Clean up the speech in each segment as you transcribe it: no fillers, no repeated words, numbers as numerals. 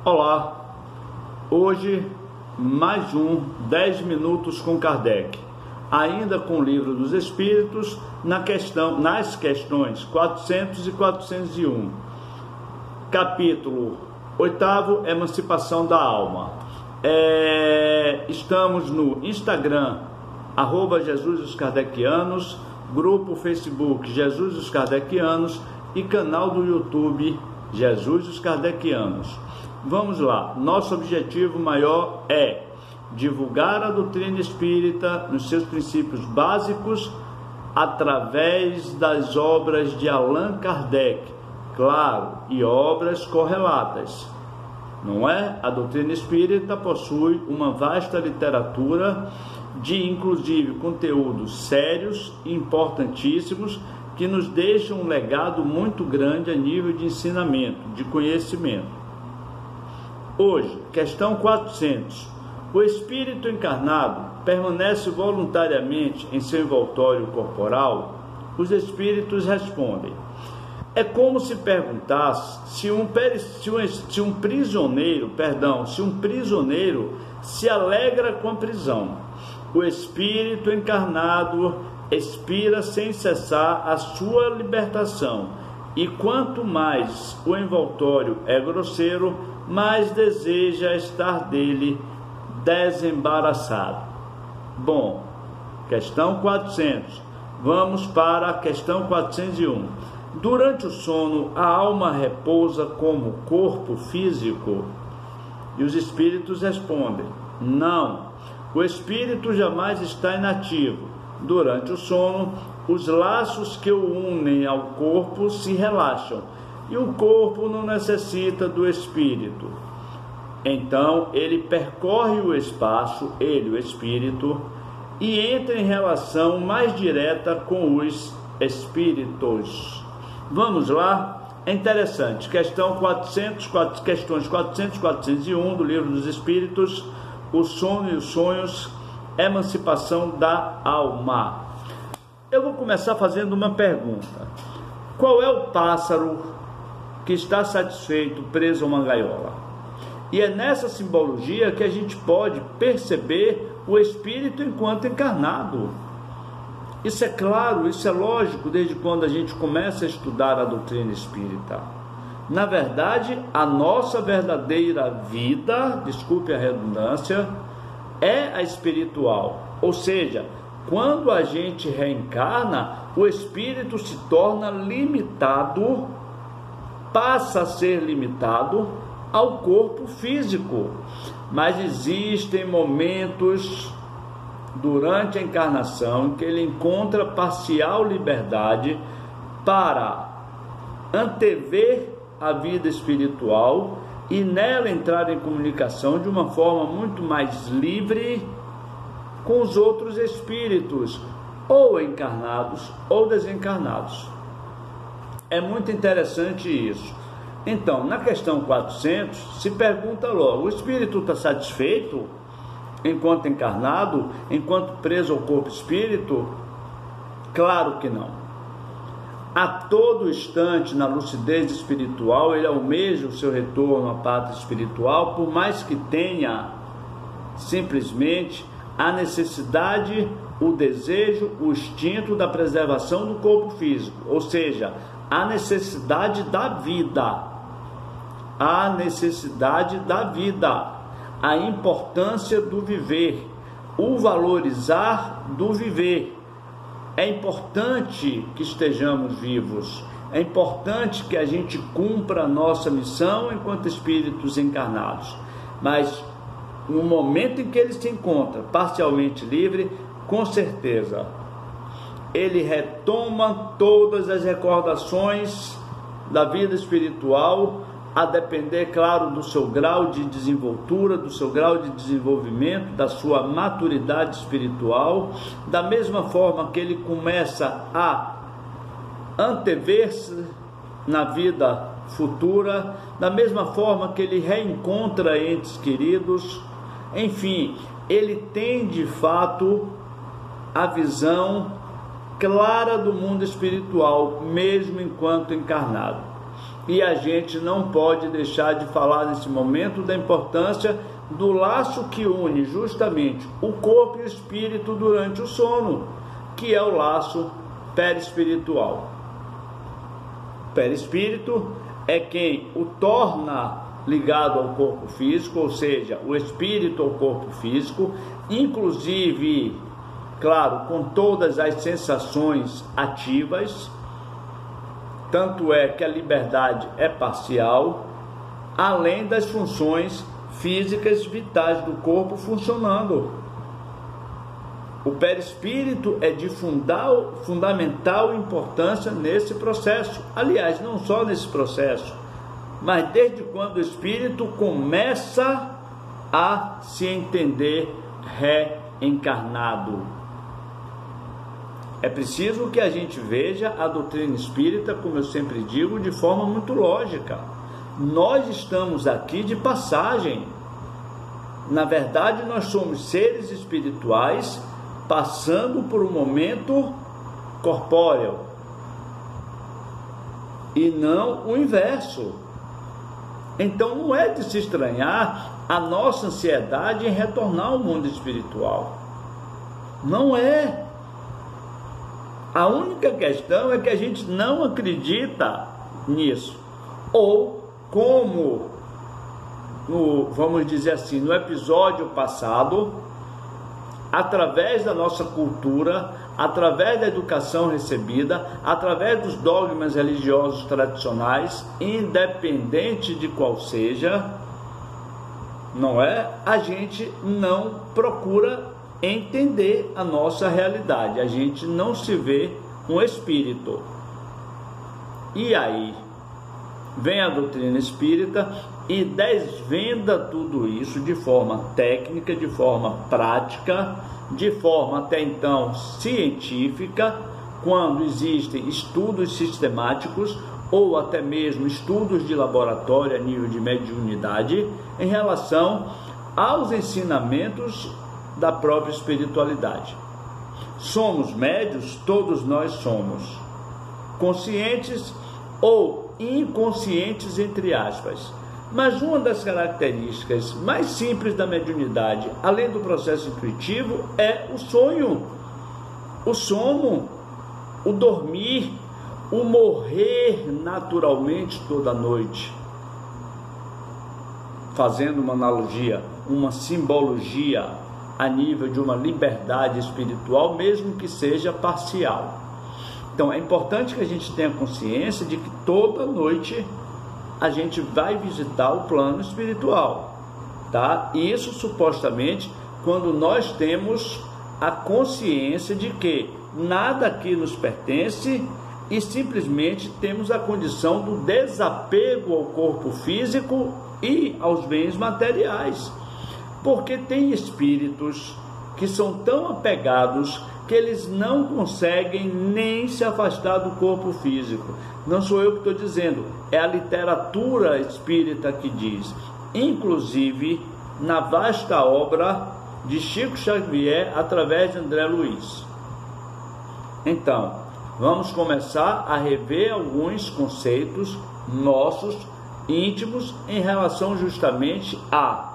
Olá, hoje mais um 10 minutos com Kardec, ainda com o Livro dos Espíritos, nas questões 400 e 401, capítulo 8º, Emancipação da Alma. Estamos no Instagram, @Jesus os Kardecianos, grupo Facebook Jesus os Kardecianos e canal do YouTube Jesus os Kardecianos. Vamos lá, nosso objetivo maior é divulgar a doutrina espírita nos seus princípios básicos através das obras de Allan Kardec, claro, e obras correlatas. Não é? A doutrina espírita possui uma vasta literatura de, inclusive, conteúdos sérios e importantíssimos que nos deixam um legado muito grande a nível de ensinamento, de conhecimento. Hoje, questão 400. O espírito encarnado permanece voluntariamente em seu envoltório corporal? Os espíritos respondem. É como se perguntasse se um prisioneiro se alegra com a prisão. O espírito encarnado expira sem cessar a sua libertação, e quanto mais o envoltório é grosseiro, mais deseja estar dele desembaraçado. Bom, questão 400. Vamos para a questão 401. Durante o sono, a alma repousa como corpo físico? E os espíritos respondem: não, o espírito jamais está inativo. Durante o sono, os laços que o unem ao corpo se relaxam e o corpo não necessita do espírito. Então, ele percorre o espaço, o espírito, e entra em relação mais direta com os espíritos. Vamos lá, é interessante, questões 400 e 401 do Livro dos Espíritos, o sono e os sonhos, emancipação da alma. Eu vou começar fazendo uma pergunta. Qual é o pássaro que está satisfeito preso a uma gaiola? E é nessa simbologia que a gente pode perceber o espírito enquanto encarnado. Isso é claro, isso é lógico desde quando a gente começa a estudar a doutrina espírita. Na verdade, a nossa verdadeira vida, desculpe a redundância, é a espiritual. Ou seja, quando a gente reencarna, o espírito se torna limitado, passa a ser limitado ao corpo físico. Mas existem momentos durante a encarnação em que ele encontra parcial liberdade para antever a vida espiritual e nela entrar em comunicação de uma forma muito mais livre com os outros espíritos, ou encarnados ou desencarnados. É muito interessante isso. Então, na questão 400, se pergunta logo: o espírito está satisfeito enquanto encarnado, enquanto preso ao corpo espírito? Claro que não. A todo instante, na lucidez espiritual, ele almeja o seu retorno à pátria espiritual, por mais que tenha simplesmente a necessidade, o desejo, o instinto da preservação do corpo físico, ou seja, a necessidade da vida. A necessidade da vida, a importância do viver, o valorizar do viver. É importante que estejamos vivos, é importante que a gente cumpra a nossa missão enquanto espíritos encarnados, mas no momento em que ele se encontra parcialmente livre, com certeza, ele retoma todas as recordações da vida espiritual, a depender, claro, do seu grau de desenvoltura, do seu grau de desenvolvimento, da sua maturidade espiritual, da mesma forma que ele começa a antever-se na vida futura, da mesma forma que ele reencontra entes queridos, enfim, ele tem de fato a visão clara do mundo espiritual, mesmo enquanto encarnado. E a gente não pode deixar de falar nesse momento da importância do laço que une justamente o corpo e o espírito durante o sono, que é o laço perispiritual. O perispírito é quem o torna ligado ao corpo físico, ou seja, o espírito ao corpo físico, inclusive, claro, com todas as sensações ativas. Tanto é que a liberdade é parcial, além das funções físicas vitais do corpo funcionando. O perispírito é de fundamental importância nesse processo. Aliás, não só nesse processo, mas desde quando o espírito começa a se entender reencarnado. É preciso que a gente veja a doutrina espírita, como eu sempre digo, de forma muito lógica. Nós estamos aqui de passagem. Na verdade, nós somos seres espirituais passando por um momento corpóreo. E não o inverso. Então não é de se estranhar a nossa ansiedade em retornar ao mundo espiritual. Não é. A única questão é que a gente não acredita nisso. Ou como, vamos dizer assim, no episódio passado, através da nossa cultura, através da educação recebida, através dos dogmas religiosos tradicionais, independente de qual seja, não é? A gente não procura entender a nossa realidade, a gente não se vê um espírito. E aí vem a doutrina espírita e desvenda tudo isso de forma técnica, de forma prática, de forma até então científica, quando existem estudos sistemáticos ou até mesmo estudos de laboratório a nível de mediunidade em relação aos ensinamentos da própria espiritualidade. Somos médios, todos nós somos, conscientes ou inconscientes, entre aspas. Mas uma das características mais simples da mediunidade, além do processo intuitivo, é o sonho, o sono, o dormir, o morrer naturalmente toda noite. Fazendo uma analogia, uma simbologia a nível de uma liberdade espiritual, mesmo que seja parcial. Então é importante que a gente tenha consciência de que toda noite a gente vai visitar o plano espiritual, tá? Isso supostamente quando nós temos a consciência de que nada aqui nos pertence e simplesmente temos a condição do desapego ao corpo físico e aos bens materiais. Porque tem espíritos que são tão apegados que eles não conseguem nem se afastar do corpo físico. Não sou eu que estou dizendo, é a literatura espírita que diz. Inclusive, na vasta obra de Chico Xavier, através de André Luiz. Então, vamos começar a rever alguns conceitos nossos, íntimos, em relação justamente a: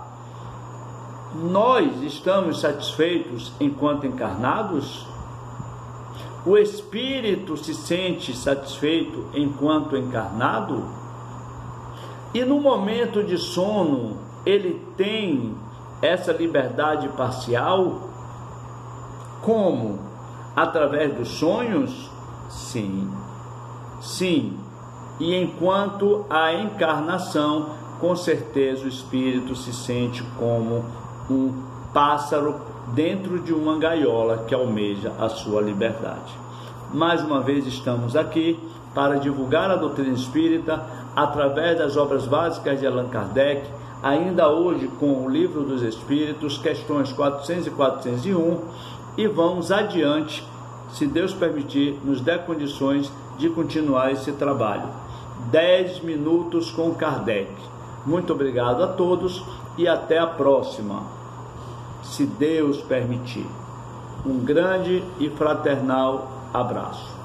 nós estamos satisfeitos enquanto encarnados? O espírito se sente satisfeito enquanto encarnado? E no momento de sono, ele tem essa liberdade parcial? Como? Através dos sonhos? Sim. Sim. E enquanto a encarnação, com certeza o espírito se sente como um pássaro dentro de uma gaiola que almeja a sua liberdade. Mais uma vez estamos aqui para divulgar a doutrina espírita através das obras básicas de Allan Kardec, ainda hoje com o Livro dos Espíritos, questões 400 e 401, e vamos adiante, se Deus permitir, nos der condições de continuar esse trabalho. 10 minutos com Kardec. Muito obrigado a todos e até a próxima, se Deus permitir. Um grande e fraternal abraço.